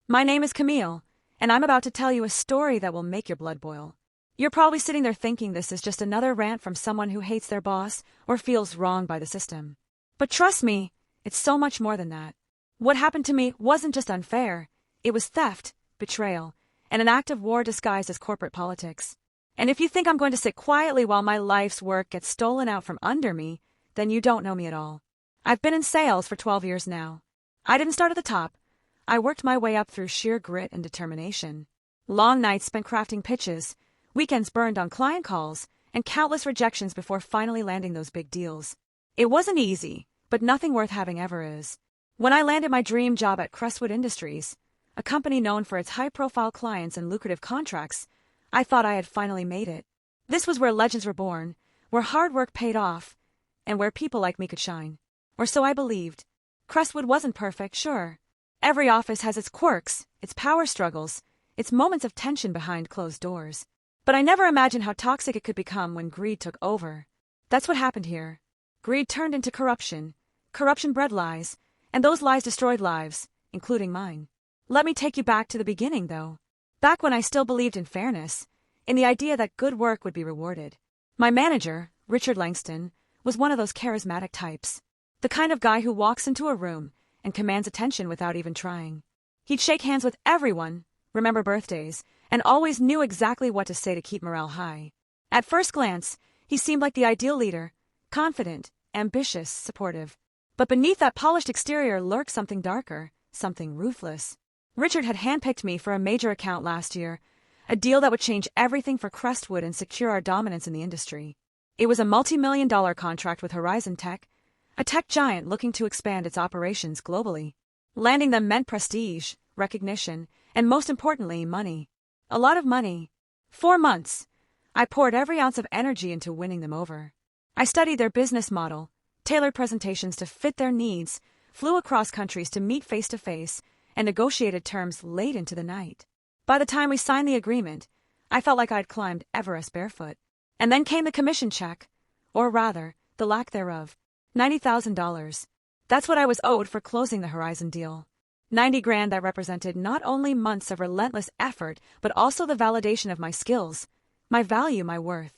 My name is Camille, and I'm about to tell you a story that will make your blood boil. You're probably sitting there thinking this is just another rant from someone who hates their boss or feels wronged by the system. But trust me, it's so much more than that. What happened to me wasn't just unfair, it was theft, betrayal, and an act of war disguised as corporate politics. And if you think I'm going to sit quietly while my life's work gets stolen out from under me, then you don't know me at all. I've been in sales for 12 years now. I didn't start at the top. I worked my way up through sheer grit and determination. Long nights spent crafting pitches, weekends burned on client calls, and countless rejections before finally landing those big deals. It wasn't easy, but nothing worth having ever is. When I landed my dream job at Crestwood Industries, a company known for its high-profile clients and lucrative contracts, I thought I had finally made it. This was where legends were born, where hard work paid off, and where people like me could shine. Or so I believed. Crestwood wasn't perfect, sure. Every office has its quirks, its power struggles, its moments of tension behind closed doors. But I never imagined how toxic it could become when greed took over. That's what happened here. Greed turned into corruption. Corruption bred lies, and those lies destroyed lives, including mine. Let me take you back to the beginning, though. Back when I still believed in fairness, in the idea that good work would be rewarded. My manager, Richard Langston, was one of those charismatic types. The kind of guy who walks into a room and commands attention without even trying. He'd shake hands with everyone, remember birthdays, and always knew exactly what to say to keep morale high. At first glance, he seemed like the ideal leader, confident, ambitious, supportive. But beneath that polished exterior lurked something darker, something ruthless. Richard had handpicked me for a major account last year, a deal that would change everything for Crestwood and secure our dominance in the industry. It was a multi-million-dollar contract with Horizon Tech, a tech giant looking to expand its operations globally. Landing them meant prestige, recognition, and most importantly, money. A lot of money. 4 months. I poured every ounce of energy into winning them over. I studied their business model, tailored presentations to fit their needs, flew across countries to meet face-to-face, and negotiated terms late into the night. By the time we signed the agreement, I felt like I'd climbed Everest barefoot. And then came the commission check, or rather, the lack thereof. $90,000. That's what I was owed for closing the Horizon deal. 90 grand that represented not only months of relentless effort, but also the validation of my skills, my value, my worth.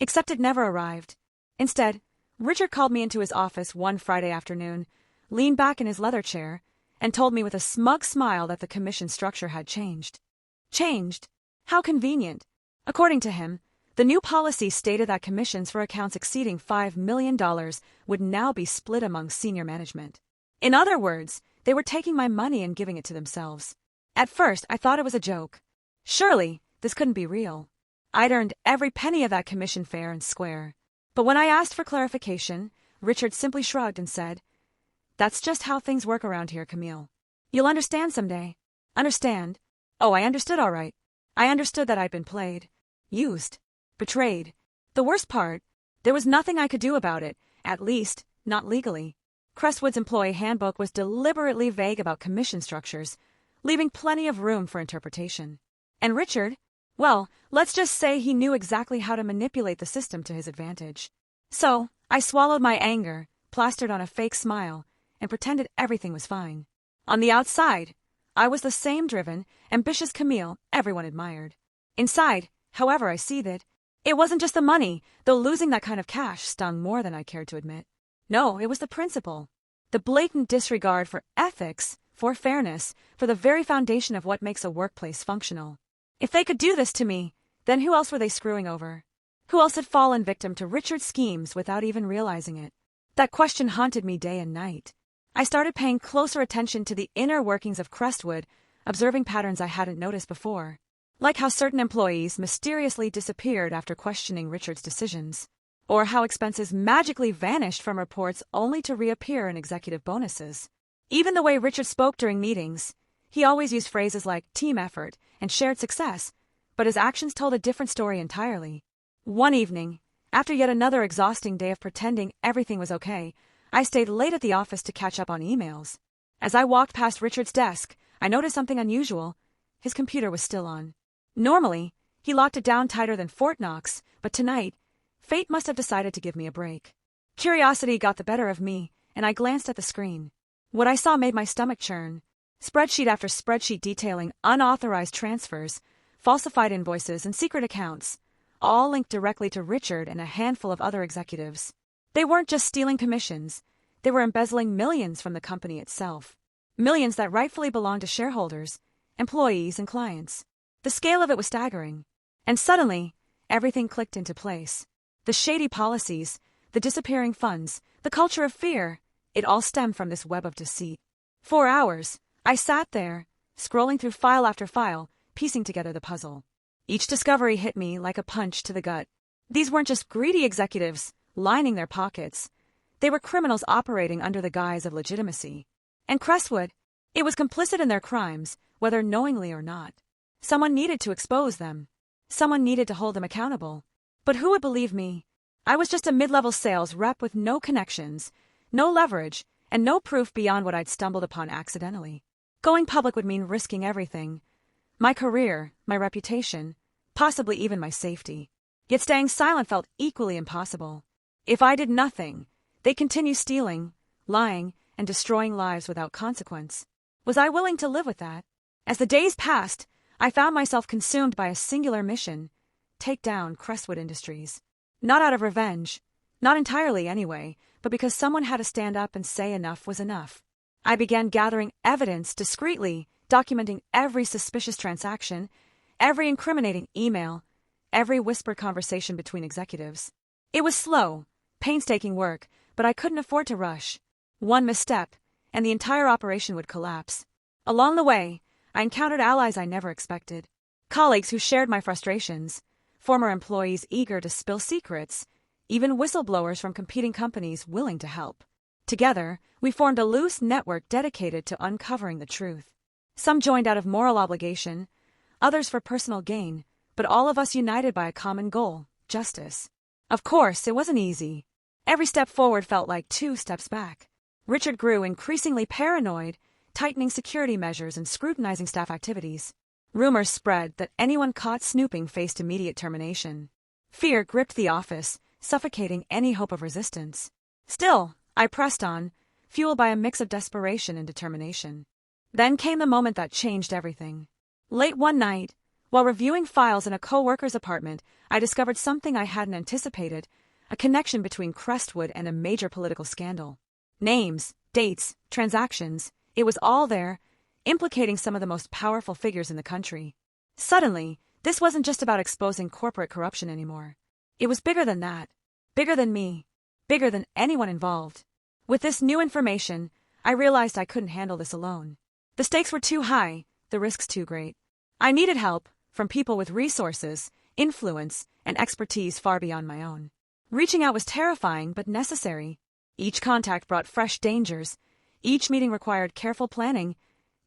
Except it never arrived. Instead, Richard called me into his office one Friday afternoon, leaned back in his leather chair, and told me with a smug smile that the commission structure had changed. Changed? How convenient. According to him, the new policy stated that commissions for accounts exceeding $5 million would now be split among senior management. In other words, they were taking my money and giving it to themselves. At first, I thought it was a joke. Surely, this couldn't be real. I'd earned every penny of that commission fair and square. But when I asked for clarification, Richard simply shrugged and said, "That's just how things work around here, Camille. You'll understand someday." Understand? Oh, I understood all right. I understood that I'd been played, used, betrayed. The worst part, there was nothing I could do about it, at least, not legally. Crestwood's employee handbook was deliberately vague about commission structures, leaving plenty of room for interpretation. And Richard, well, let's just say he knew exactly how to manipulate the system to his advantage. So, I swallowed my anger, plastered on a fake smile, and pretended everything was fine. On the outside, I was the same driven, ambitious Camille everyone admired. Inside, however, I seethed. It wasn't just the money, though losing that kind of cash stung more than I cared to admit. No, it was the principle. The blatant disregard for ethics, for fairness, for the very foundation of what makes a workplace functional. If they could do this to me, then who else were they screwing over? Who else had fallen victim to Richard's schemes without even realizing it? That question haunted me day and night. I started paying closer attention to the inner workings of Crestwood, observing patterns I hadn't noticed before. Like how certain employees mysteriously disappeared after questioning Richard's decisions, or how expenses magically vanished from reports only to reappear in executive bonuses. Even the way Richard spoke during meetings, he always used phrases like team effort and shared success, but his actions told a different story entirely. One evening, after yet another exhausting day of pretending everything was okay, I stayed late at the office to catch up on emails. As I walked past Richard's desk, I noticed something unusual. His computer was still on. Normally, he locked it down tighter than Fort Knox, but tonight, fate must have decided to give me a break. Curiosity got the better of me, and I glanced at the screen. What I saw made my stomach churn. Spreadsheet after spreadsheet detailing unauthorized transfers, falsified invoices, and secret accounts, all linked directly to Richard and a handful of other executives. They weren't just stealing commissions, they were embezzling millions from the company itself. Millions that rightfully belonged to shareholders, employees, and clients. The scale of it was staggering. And suddenly, everything clicked into place. The shady policies, the disappearing funds, the culture of fear, it all stemmed from this web of deceit. For hours, I sat there, scrolling through file after file, piecing together the puzzle. Each discovery hit me like a punch to the gut. These weren't just greedy executives lining their pockets. They were criminals operating under the guise of legitimacy. And Crestwood, it was complicit in their crimes, whether knowingly or not. Someone needed to expose them. Someone needed to hold them accountable. But who would believe me? I was just a mid-level sales rep with no connections, no leverage, and no proof beyond what I'd stumbled upon accidentally. Going public would mean risking everything. My career, my reputation, possibly even my safety. Yet staying silent felt equally impossible. If I did nothing, they'd continue stealing, lying, and destroying lives without consequence. Was I willing to live with that? As the days passed, I found myself consumed by a singular mission: take down Crestwood Industries. Not out of revenge, not entirely anyway, but because someone had to stand up and say enough was enough. I began gathering evidence discreetly, documenting every suspicious transaction, every incriminating email, every whispered conversation between executives. It was slow, painstaking work, but I couldn't afford to rush. One misstep, and the entire operation would collapse. Along the way, I encountered allies I never expected. Colleagues who shared my frustrations, former employees eager to spill secrets, even whistleblowers from competing companies willing to help. Together, we formed a loose network dedicated to uncovering the truth. Some joined out of moral obligation, others for personal gain, but all of us united by a common goal: justice. Of course, it wasn't easy. Every step forward felt like 2 steps back. Richard grew increasingly paranoid, tightening security measures and scrutinizing staff activities. Rumors spread that anyone caught snooping faced immediate termination. Fear gripped the office, suffocating any hope of resistance. Still, I pressed on, fueled by a mix of desperation and determination. Then came the moment that changed everything. Late one night, while reviewing files in a co-worker's apartment, I discovered something I hadn't anticipated: a connection between Crestwood and a major political scandal. Names, dates, transactions, it was all there, implicating some of the most powerful figures in the country. Suddenly, this wasn't just about exposing corporate corruption anymore. It was bigger than that. Bigger than me. Bigger than anyone involved. With this new information, I realized I couldn't handle this alone. The stakes were too high, the risks too great. I needed help from people with resources, influence, and expertise far beyond my own. Reaching out was terrifying but necessary. Each contact brought fresh dangers. Each meeting required careful planning.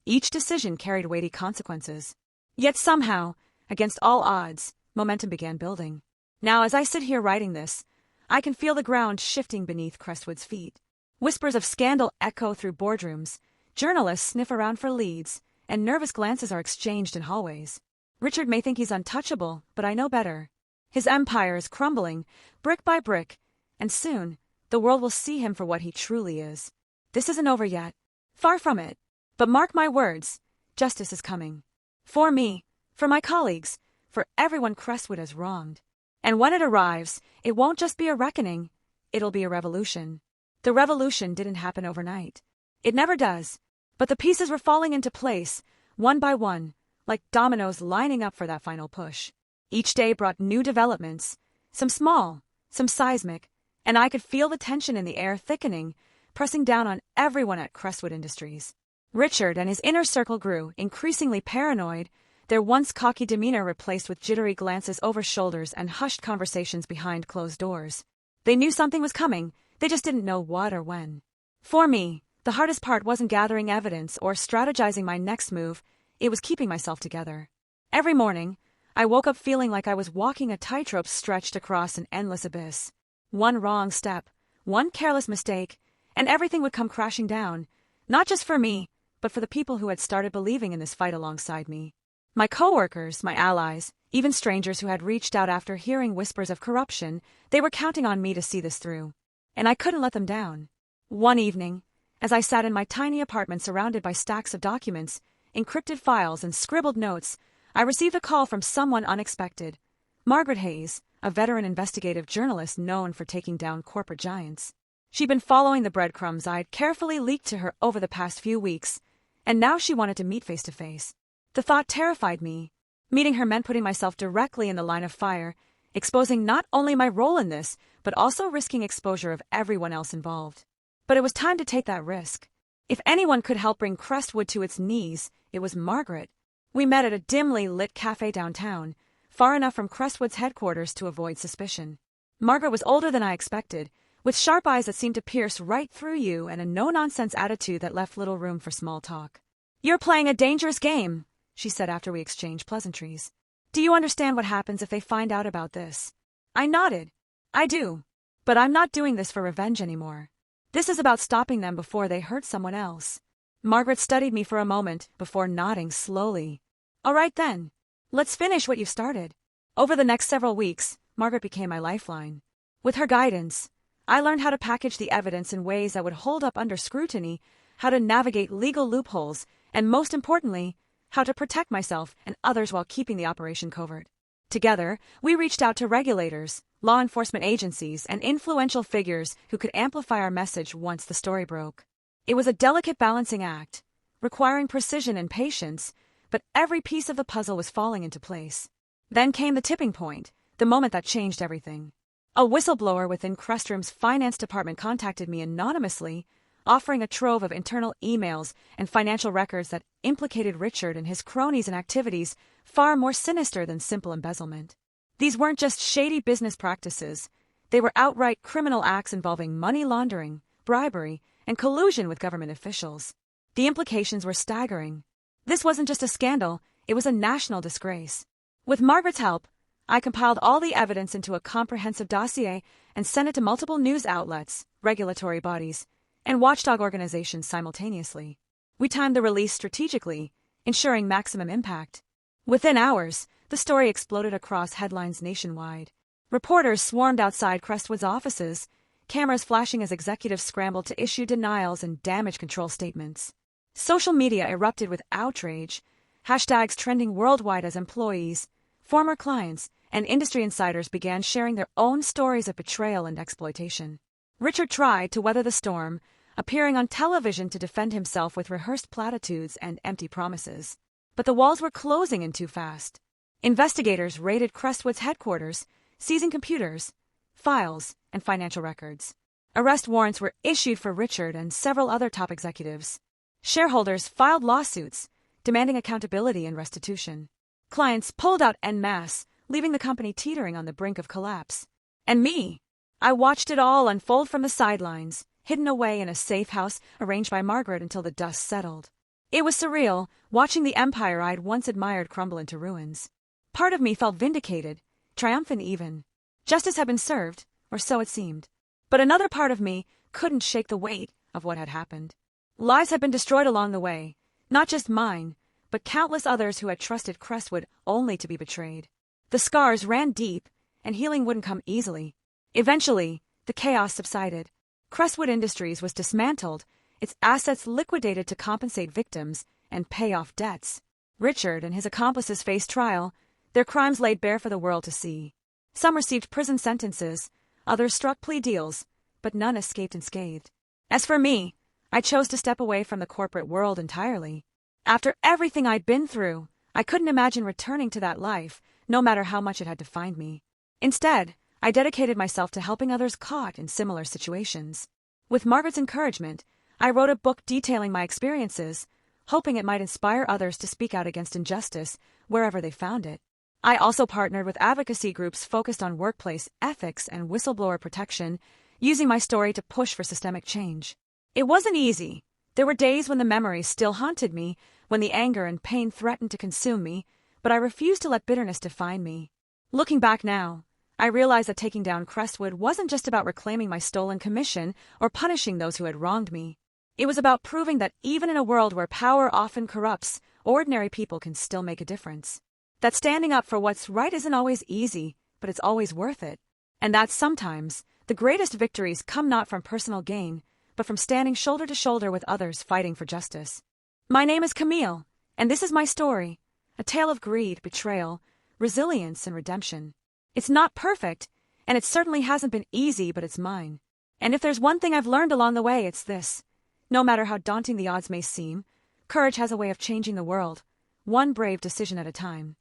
Each decision carried weighty consequences. Yet somehow, against all odds, momentum began building. Now, as I sit here writing this, I can feel the ground shifting beneath Crestwood's feet. Whispers of scandal echo through boardrooms. Journalists sniff around for leads, and nervous glances are exchanged in hallways. Richard may think he's untouchable, but I know better. His empire is crumbling, brick by brick, and soon, the world will see him for what he truly is. This isn't over yet. Far from it. But mark my words, justice is coming. For me, for my colleagues, for everyone Crestwood has wronged. And when it arrives, it won't just be a reckoning, it'll be a revolution. The revolution didn't happen overnight. It never does. But the pieces were falling into place, one by one, like dominoes lining up for that final push. Each day brought new developments, some small, some seismic, and I could feel the tension in the air thickening, pressing down on everyone at Crestwood Industries. Richard and his inner circle grew, increasingly paranoid, their once cocky demeanor replaced with jittery glances over shoulders and hushed conversations behind closed doors. They knew something was coming, they just didn't know what or when. For me, the hardest part wasn't gathering evidence or strategizing my next move, it was keeping myself together. Every morning, I woke up feeling like I was walking a tightrope stretched across an endless abyss. One wrong step, one careless mistake, and everything would come crashing down, not just for me, but for the people who had started believing in this fight alongside me. My coworkers, my allies, even strangers who had reached out after hearing whispers of corruption, they were counting on me to see this through. And I couldn't let them down. One evening, As I sat in my tiny apartment surrounded by stacks of documents, encrypted files, and scribbled notes, I received a call from someone unexpected. Margaret Hayes, a veteran investigative journalist known for taking down corporate giants. She'd been following the breadcrumbs I'd carefully leaked to her over the past few weeks, and now she wanted to meet face to face. The thought terrified me. Meeting her meant putting myself directly in the line of fire, exposing not only my role in this, but also risking exposure of everyone else involved. But it was time to take that risk. If anyone could help bring Crestwood to its knees, it was Margaret. We met at a dimly lit cafe downtown, far enough from Crestwood's headquarters to avoid suspicion. Margaret was older than I expected, with sharp eyes that seemed to pierce right through you and a no-nonsense attitude that left little room for small talk. "You're playing a dangerous game," she said after we exchanged pleasantries. "Do you understand what happens if they find out about this?" I nodded. "I do. But I'm not doing this for revenge anymore. This is about stopping them before they hurt someone else." Margaret studied me for a moment before nodding slowly. "All right then. Let's finish what you've started." Over the next several weeks, Margaret became my lifeline. With her guidance, I learned how to package the evidence in ways that would hold up under scrutiny, how to navigate legal loopholes, and most importantly, how to protect myself and others while keeping the operation covert. Together, we reached out to regulators, law enforcement agencies, and influential figures who could amplify our message once the story broke. It was a delicate balancing act, requiring precision and patience, but every piece of the puzzle was falling into place. Then came the tipping point, the moment that changed everything. A whistleblower within Crestwood's finance department contacted me anonymously, offering a trove of internal emails and financial records that implicated Richard and his cronies in activities far more sinister than simple embezzlement. These weren't just shady business practices, they were outright criminal acts involving money laundering, bribery, and collusion with government officials. The implications were staggering. This wasn't just a scandal, it was a national disgrace. With Margaret's help, I compiled all the evidence into a comprehensive dossier and sent it to multiple news outlets, regulatory bodies, and watchdog organizations simultaneously. We timed the release strategically, ensuring maximum impact. Within hours, the story exploded across headlines nationwide. Reporters swarmed outside Crestwood's offices, cameras flashing as executives scrambled to issue denials and damage control statements. Social media erupted with outrage, hashtags trending worldwide as employees, former clients, and industry insiders began sharing their own stories of betrayal and exploitation. Richard tried to weather the storm, appearing on television to defend himself with rehearsed platitudes and empty promises. But the walls were closing in too fast. Investigators raided Crestwood's headquarters, seizing computers, files, and financial records. Arrest warrants were issued for Richard and several other top executives. Shareholders filed lawsuits, demanding accountability and restitution. Clients pulled out en masse, leaving the company teetering on the brink of collapse. And me, I watched it all unfold from the sidelines, hidden away in a safe house arranged by Margaret until the dust settled. It was surreal, watching the empire I'd once admired crumble into ruins. Part of me felt vindicated, triumphant even. Justice had been served, or so it seemed. But another part of me couldn't shake the weight of what had happened. Lives had been destroyed along the way, not just mine, but countless others who had trusted Crestwood only to be betrayed. The scars ran deep, and healing wouldn't come easily. Eventually, the chaos subsided. Crestwood Industries was dismantled, its assets liquidated to compensate victims and pay off debts. Richard and his accomplices faced trial, their crimes laid bare for the world to see. Some received prison sentences, others struck plea deals, but none escaped unscathed. As for me, I chose to step away from the corporate world entirely. After everything I'd been through, I couldn't imagine returning to that life, no matter how much it had defined me. Instead, I dedicated myself to helping others caught in similar situations. With Margaret's encouragement, I wrote a book detailing my experiences, hoping it might inspire others to speak out against injustice wherever they found it. I also partnered with advocacy groups focused on workplace ethics and whistleblower protection, using my story to push for systemic change. It wasn't easy. There were days when the memories still haunted me, when the anger and pain threatened to consume me, but I refused to let bitterness define me. Looking back now, I realize that taking down Crestwood wasn't just about reclaiming my stolen commission or punishing those who had wronged me. It was about proving that even in a world where power often corrupts, ordinary people can still make a difference. That standing up for what's right isn't always easy, but it's always worth it. And that sometimes, the greatest victories come not from personal gain, but from standing shoulder to shoulder with others fighting for justice. My name is Camille, and this is my story, a tale of greed, betrayal, resilience, and redemption. It's not perfect, and it certainly hasn't been easy, but it's mine. And if there's one thing I've learned along the way, it's this. No matter how daunting the odds may seem, courage has a way of changing the world, one brave decision at a time.